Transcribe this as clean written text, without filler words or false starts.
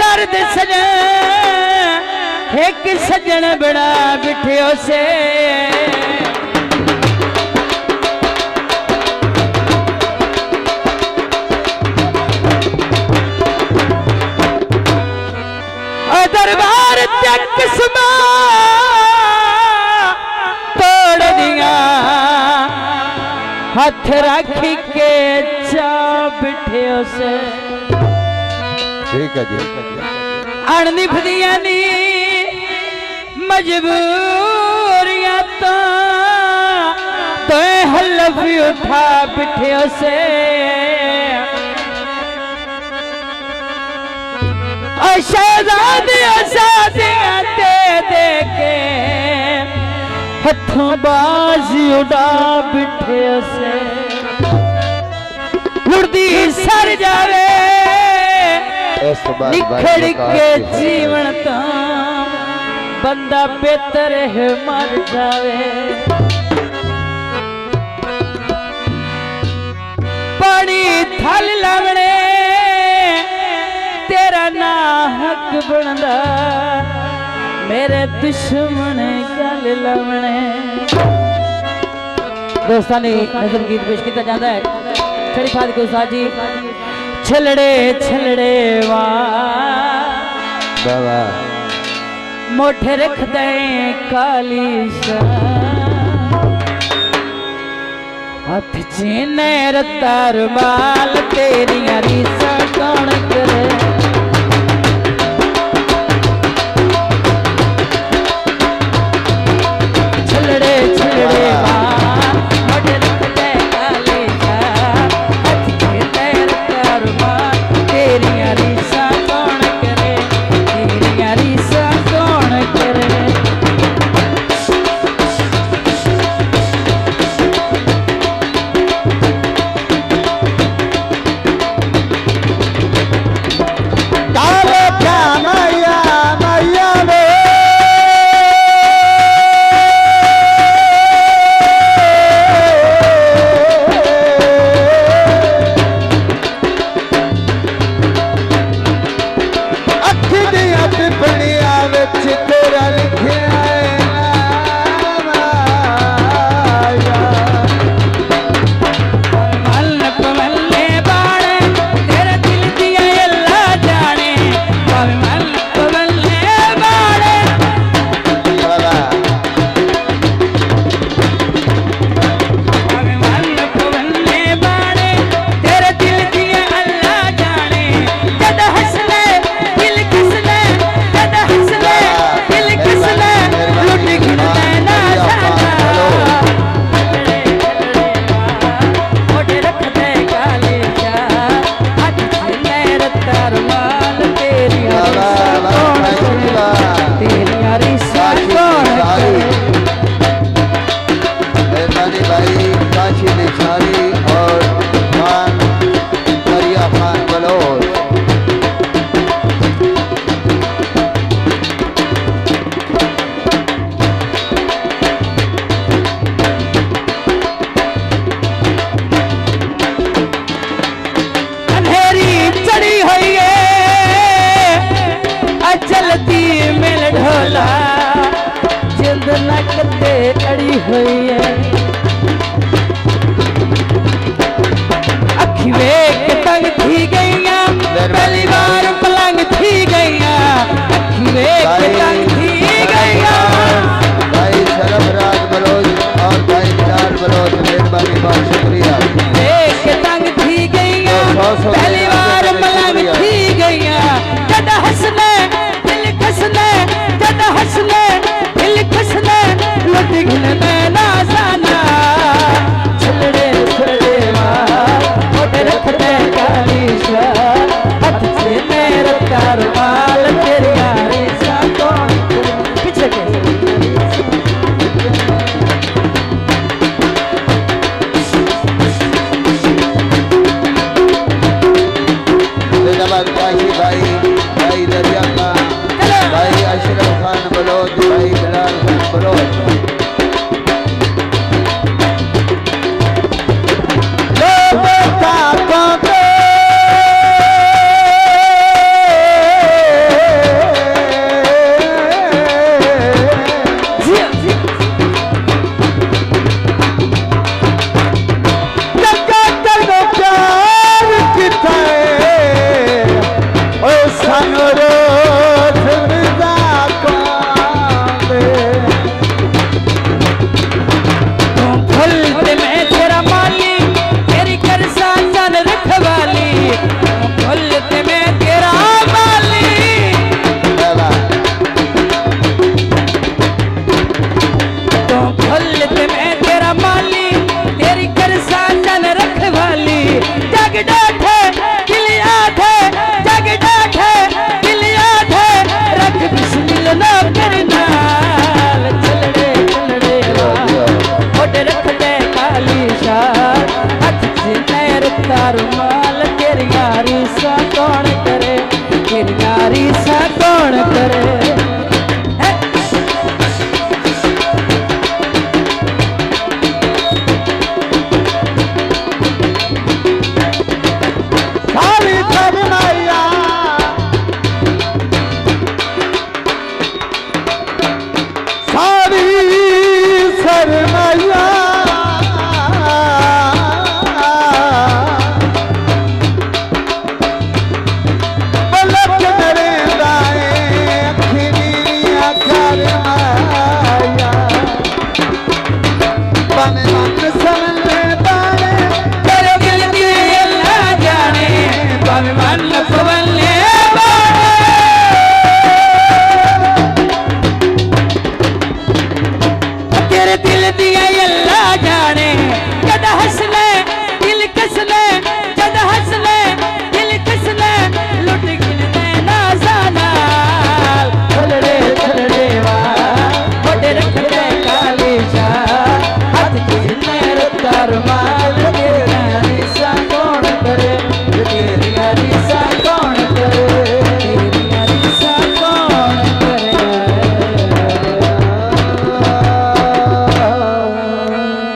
दर्द सजन एक सजन बड़ा बिठियो से दरबार तक सुमा तोड़ दिया हाथ राखी के चा बिठे से ठीक है जी अणनिभ दिया नी मजबूरियां तो हलफ उठा बिठे से शहजादियां शादियां दे दे के हथों बाजी उड़ा बिठे से लुड़दी सर जावे निखड़ के जीवन तो बंदा बेहतर है मर जावे पानी थल लावणे तेरा ना हक बनदा मेरे दुश्मन गल लवणे दोस्तानी नजर गीत पेश किया जाता है छड़ी फाद को साजी छलड़े छलड़े बाबा मोठे रख दे काली सा हाथ चीने रतार माल तेरी रीसा कौन करे छलड़े छलड़े मोठे रख दे काली सा हाथ चीने रतार माल तेरी रीसा कौन करे तेरी रीसा कौन करे अड़ी हुई है अखी वेख तंग थी गईया पहली बार पलंग थी गईया अखी वेख तंग थी गईया भाई सरफराज बलोच और भाई बिलाल बलोच मेहरबानी बहुत शुक्रिया वेख तंग थी गईया पहली बार पलंग थी गईया जद हंसने दिल खसने जद हंसने दिल खसने लुट घिलने ना जाना छलड़े छलड़े मोटे रख दे काली सा हाथ से मेरा कारवाल तेरी यारी सा कौन पीछे के भाई भाई दरिया खान भाई अशरफ खान बलोच भाई बिलाल खान बलोच यारी